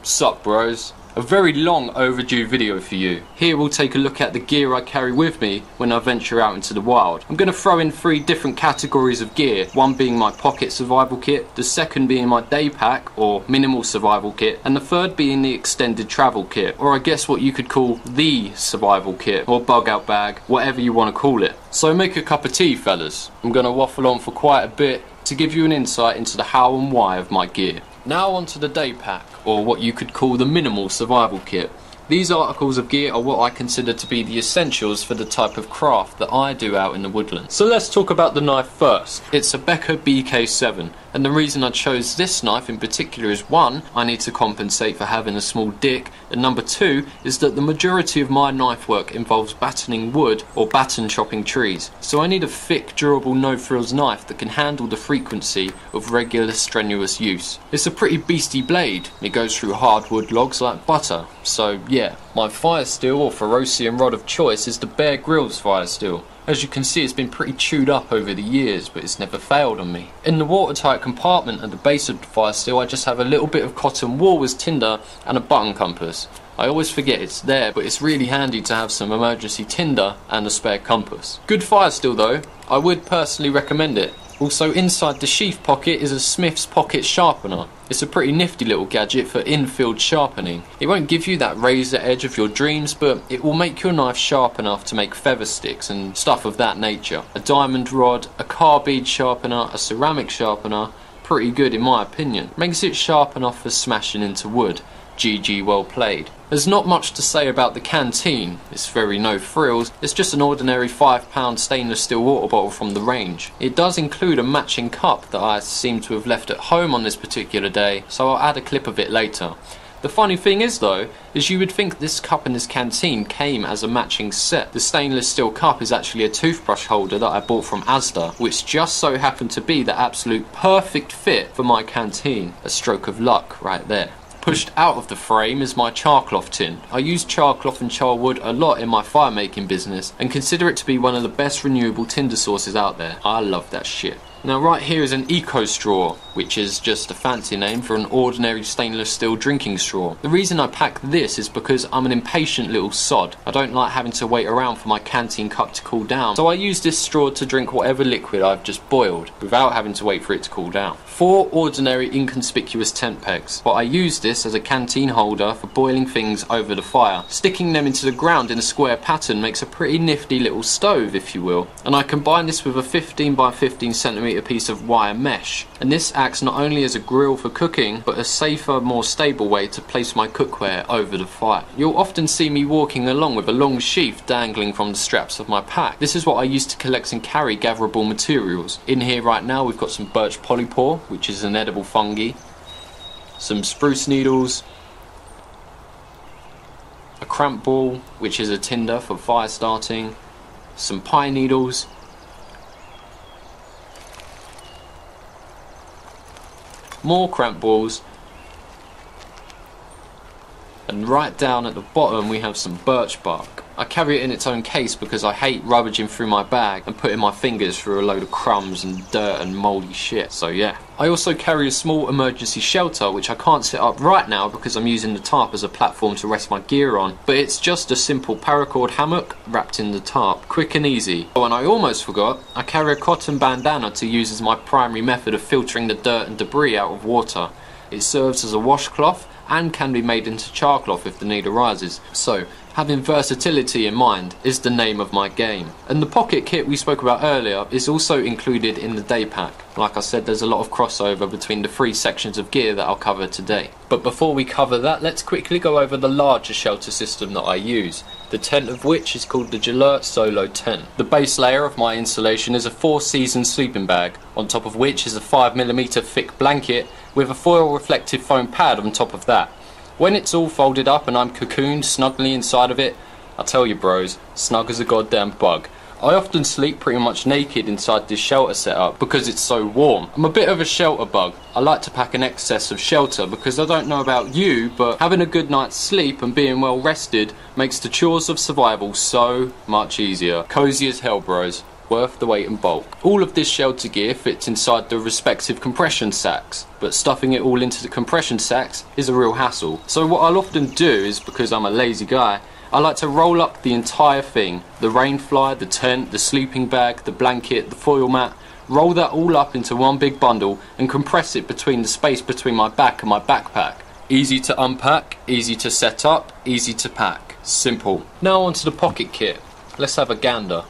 Sup bros? A very long overdue video for you. Here we'll take a look at the gear I carry with me when I venture out into the wild. I'm going to throw in 3 different categories of gear, one being my pocket survival kit, the second being my Daypack or minimal survival kit, and the third being the extended travel kit, or I guess what you could call the survival kit or bug out bag, whatever you want to call it. So make a cup of tea fellas. I'm going to waffle on for quite a bit to give you an insight into the how and why of my gear. Now onto the Daypack, or what you could call the minimal survival kit. These articles of gear are what I consider to be the essentials for the type of craft that I do out in the woodlands. So let's talk about the knife first. It's a Becker BK7, and the reason I chose this knife in particular is 1, I need to compensate for having a small dick, and number 2 is that the majority of my knife work involves battening wood or batten chopping trees. So I need a thick, durable, no-frills knife that can handle the frequency of regular strenuous use. It's a pretty beastie blade. It goes through hardwood logs like butter. So yeah, my fire steel or ferrocian rod of choice is the Bear Grylls fire steel. As you can see, it's been pretty chewed up over the years, but it's never failed on me. In the watertight compartment at the base of the fire steel, I just have a little bit of cotton wool as tinder and a button compass. I always forget it's there, but it's really handy to have some emergency tinder and a spare compass. Good fire steel though, I would personally recommend it. Also inside the sheath pocket is a Smith's pocket sharpener. It's a pretty nifty little gadget for in-field sharpening. It won't give you that razor edge of your dreams, but it will make your knife sharp enough to make feather sticks and stuff of that nature. A diamond rod, a carbide sharpener, a ceramic sharpener, pretty good in my opinion. Makes it sharp enough for smashing into wood. GG, well played. There's not much to say about the canteen. It's very no frills. It's just an ordinary £5 stainless steel water bottle from the range. It does include a matching cup that I seem to have left at home on this particular day, so I'll add a clip of it later. The funny thing is though, is you would think this cup and this canteen came as a matching set. The stainless steel cup is actually a toothbrush holder that I bought from ASDA, which just so happened to be the absolute perfect fit for my canteen. A stroke of luck right there. Pushed out of the frame is my Charcloth Tin. I use charcloth and charwood a lot in my fire making business and consider it to be one of the best renewable tinder sources out there. I love that shit. Now right here is an eco straw, which is just a fancy name for an ordinary stainless steel drinking straw. The reason I pack this is because I'm an impatient little sod. I don't like having to wait around for my canteen cup to cool down, so I use this straw to drink whatever liquid I've just boiled, without having to wait for it to cool down. 4 ordinary inconspicuous tent pegs, but I use this as a canteen holder for boiling things over the fire. Sticking them into the ground in a square pattern makes a pretty nifty little stove, if you will, and I combine this with a 15 by 15 centimeter piece of wire mesh, and this acts not only as a grill for cooking but a safer, more stable way to place my cookware over the fire. You'll often see me walking along with a long sheath dangling from the straps of my pack. This is what I use to collect and carry gatherable materials. In here right now we've got some birch polypore, which is an edible fungi, some spruce needles, a cramp ball, which is a tinder for fire starting, some pine needles, more cramp balls, and right down at the bottom we have some birch bark. I carry it in its own case because I hate rummaging through my bag and putting my fingers through a load of crumbs and dirt and mouldy shit, so yeah. I also carry a small emergency shelter which I can't set up right now because I'm using the tarp as a platform to rest my gear on, but it's just a simple paracord hammock wrapped in the tarp, quick and easy. Oh, and I almost forgot, I carry a cotton bandana to use as my primary method of filtering the dirt and debris out of water. It serves as a washcloth and can be made into charcloth if the need arises. So, having versatility in mind is the name of my game. And the pocket kit we spoke about earlier is also included in the Daypack. Like I said, there's a lot of crossover between the 3 sections of gear that I'll cover today. But before we cover that, let's quickly go over the larger shelter system that I use, the tent of which is called the Gillette Solo tent. The base layer of my insulation is a 4-season sleeping bag, on top of which is a 5mm thick blanket with a foil reflective foam pad on top of that. When it's all folded up and I'm cocooned snugly inside of it, I tell you bros, snug as a goddamn bug. I often sleep pretty much naked inside this shelter setup because it's so warm. I'm a bit of a shelter bug. I like to pack an excess of shelter because I don't know about you, but having a good night's sleep and being well rested makes the chores of survival so much easier. Cozy as hell bros. worth the weight and bulk. All of this shelter gear fits inside the respective compression sacks, but stuffing it all into the compression sacks is a real hassle. So what I'll often do is, because I'm a lazy guy, I like to roll up the entire thing, the rainfly, the tent, the sleeping bag, the blanket, the foil mat, roll that all up into one big bundle and compress it between the space between my back and my backpack. Easy to unpack, easy to set up, easy to pack. Simple. Now onto the pocket kit. Let's have a gander.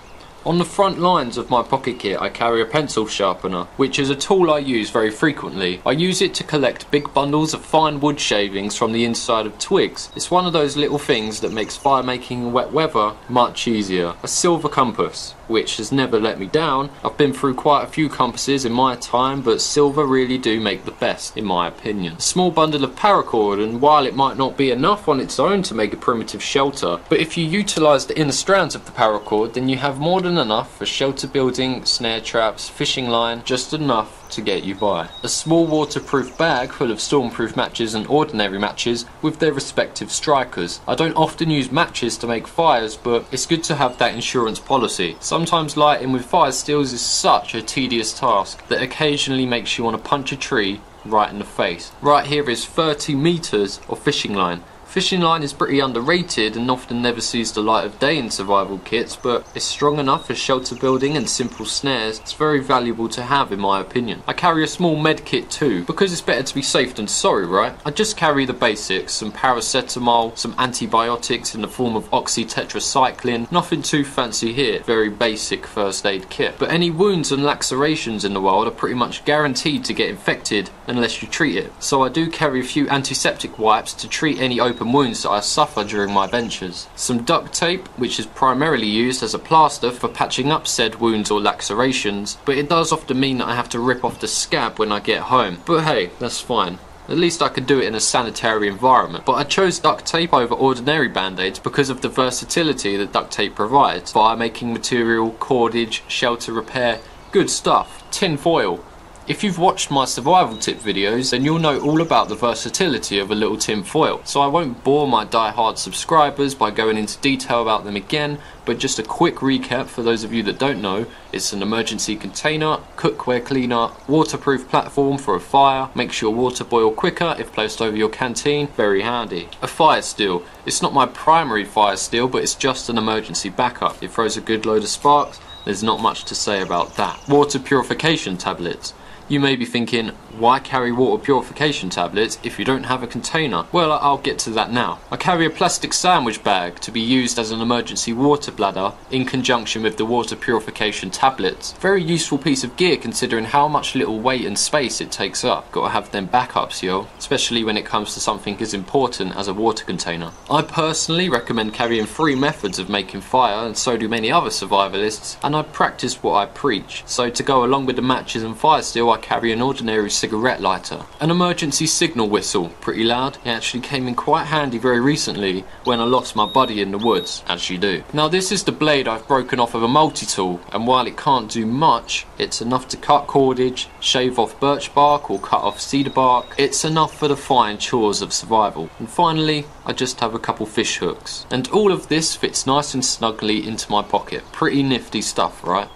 On the front lines of my pocket kit I carry a pencil sharpener, which is a tool I use very frequently. I use it to collect big bundles of fine wood shavings from the inside of twigs. It's one of those little things that makes fire making in wet weather much easier. A silver compass, which has never let me down. I've been through quite a few compasses in my time, but silver really do make the best in my opinion. A small bundle of paracord, and while it might not be enough on its own to make a primitive shelter, but if you utilise the inner strands of the paracord, then you have more than enough for shelter building, snare traps, fishing line, just enough to get you by. A small waterproof bag full of stormproof matches and ordinary matches with their respective strikers. I don't often use matches to make fires, but it's good to have that insurance policy. Sometimes lighting with fire steels is such a tedious task that occasionally makes you want to punch a tree right in the face. Right here is 30 meters of fishing line. Fishing line is pretty underrated and often never sees the light of day in survival kits, but it's strong enough for shelter building and simple snares. It's very valuable to have in my opinion. I carry a small med kit too, because it's better to be safe than sorry, right? I just carry the basics, some paracetamol, some antibiotics in the form of Oxytetracycline, nothing too fancy here, very basic first aid kit. But any wounds and lacerations in the wild are pretty much guaranteed to get infected unless you treat it. So I do carry a few antiseptic wipes to treat any open wounds that I suffer during my ventures. Some duct tape, which is primarily used as a plaster for patching up said wounds or lacerations, but it does often mean that I have to rip off the scab when I get home. But hey, that's fine. At least I could do it in a sanitary environment. But I chose duct tape over ordinary band-aids because of the versatility that duct tape provides. Fire making material, cordage, shelter repair, good stuff. Tin foil. If you've watched my survival tip videos, then you'll know all about the versatility of a little tin foil. So I won't bore my die-hard subscribers by going into detail about them again, but just a quick recap for those of you that don't know. It's an emergency container, cookware cleaner, waterproof platform for a fire, makes your water boil quicker if placed over your canteen, very handy. A fire steel. It's not my primary fire steel, but it's just an emergency backup. It throws a good load of sparks. There's not much to say about that. Water purification tablets. You may be thinking, why carry water purification tablets if you don't have a container? Well, I'll get to that now. I carry a plastic sandwich bag to be used as an emergency water bladder in conjunction with the water purification tablets. Very useful piece of gear considering how much little weight and space it takes up. Gotta have them backups, yo, especially when it comes to something as important as a water container. I personally recommend carrying 3 methods of making fire, and so do many other survivalists, and I practice what I preach. So to go along with the matches and fire steel, I carry an ordinary cigarette lighter. An emergency signal whistle, pretty loud. It actually came in quite handy very recently when I lost my buddy in the woods, as you do. Now this is the blade I've broken off of a multi-tool, and while it can't do much, it's enough to cut cordage, shave off birch bark or cut off cedar bark. It's enough for the fine chores of survival. And finally, I just have a couple fish hooks. And all of this fits nice and snugly into my pocket. Pretty nifty stuff, right?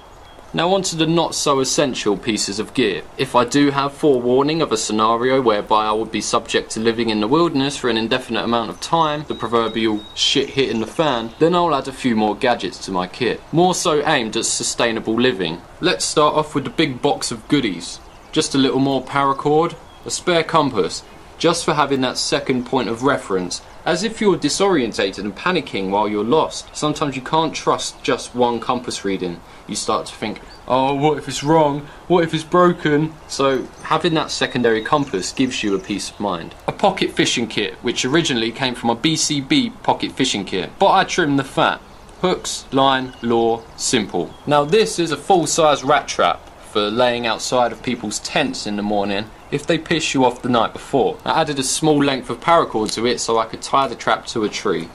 Now onto the not so essential pieces of gear. If I do have forewarning of a scenario whereby I would be subject to living in the wilderness for an indefinite amount of time, the proverbial shit hitting the fan, then I'll add a few more gadgets to my kit, more so aimed at sustainable living. Let's start off with the big box of goodies. Just a little more paracord, a spare compass, just for having that second point of reference, as if you're disorientated and panicking while you're lost. Sometimes you can't trust just one compass reading. You start to think, oh, what if it's wrong? What if it's broken? So having that secondary compass gives you a peace of mind. A pocket fishing kit, which originally came from a BCB pocket fishing kit, but I trimmed the fat. Hooks, line, lure, simple. Now this is a full-size rat trap for laying outside of people's tents in the morning if they piss you off the night before. I added a small length of paracord to it so I could tie the trap to a tree.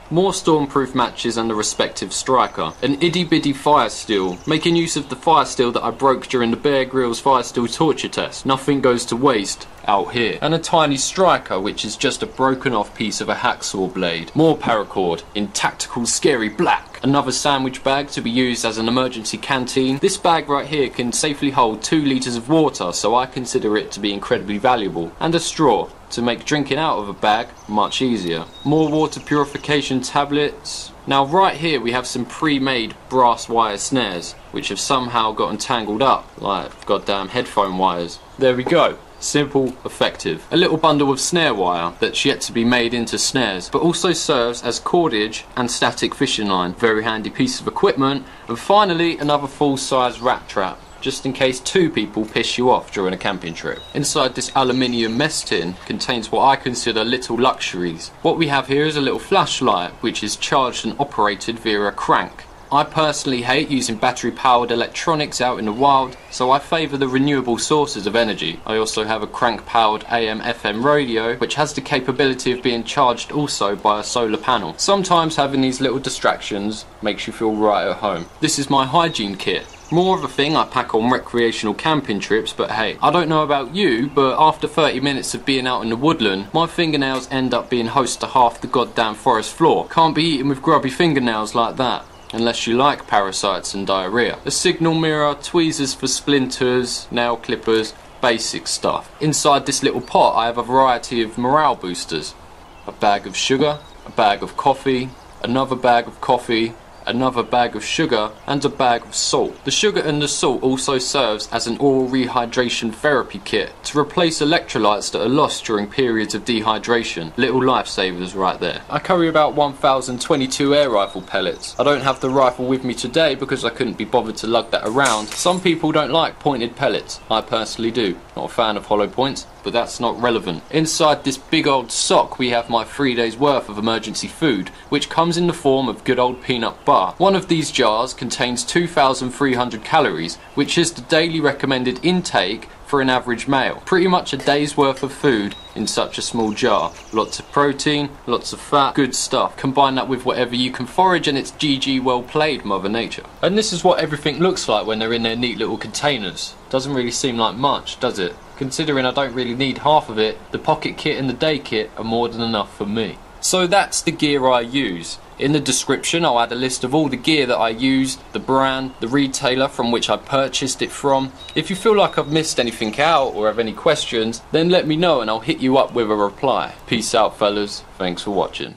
More stormproof matches and the respective striker. An itty bitty fire steel, making use of the fire steel that I broke during the Bear Grylls fire steel torture test. Nothing goes to waste out here. And a tiny striker, which is just a broken off piece of a hacksaw blade. More paracord in tactical scary black. Another sandwich bag to be used as an emergency canteen. This bag right here can safely hold 2 litres of water, so I consider it to be incredibly valuable. And a straw to make drinking out of a bag much easier. More water purification tablets. Now right here we have some pre-made brass wire snares which have somehow gotten tangled up like goddamn headphone wires. There we go. Simple, effective. A little bundle of snare wire that's yet to be made into snares, but also serves as cordage and static fishing line. Very handy piece of equipment. And finally, another full-size rat trap, just in case 2 people piss you off during a camping trip. Inside this aluminium mess tin contains what I consider little luxuries. What we have here is a little flashlight which is charged and operated via a crank. I personally hate using battery powered electronics out in the wild, so I favour the renewable sources of energy. I also have a crank powered AM/FM radio which has the capability of being charged also by a solar panel. Sometimes having these little distractions makes you feel right at home. This is my hygiene kit. More of a thing I pack on recreational camping trips, but hey, I don't know about you, but after 30 minutes of being out in the woodland, my fingernails end up being host to half the goddamn forest floor. Can't be eaten with grubby fingernails like that, unless you like parasites and diarrhea. A signal mirror, tweezers for splinters, nail clippers, basic stuff. Inside this little pot I have a variety of morale boosters. A bag of sugar, a bag of coffee, another bag of coffee, another bag of sugar, and a bag of salt. The sugar and the salt also serves as an oral rehydration therapy kit to replace electrolytes that are lost during periods of dehydration. Little lifesavers right there. I carry about 1022 air rifle pellets. I don't have the rifle with me today because I couldn't be bothered to lug that around. Some people don't like pointed pellets. I personally do. Not a fan of hollow points, but that's not relevant. Inside this big old sock we have my 3 days worth of emergency food, which comes in the form of good old peanut butter. One of these jars contains 2,300 calories, which is the daily recommended intake for an average male. Pretty much a day's worth of food in such a small jar. Lots of protein, lots of fat, good stuff. Combine that with whatever you can forage and it's GG, well played, Mother Nature. And this is what everything looks like when they're in their neat little containers. Doesn't really seem like much, does it? Considering I don't really need half of it, the pocket kit and the day kit are more than enough for me. So that's the gear I use. In the description I'll add a list of all the gear that I use, the brand, the retailer from which I purchased it from. If you feel like I've missed anything out or have any questions, then let me know and I'll hit you up with a reply. Peace out fellas, thanks for watching.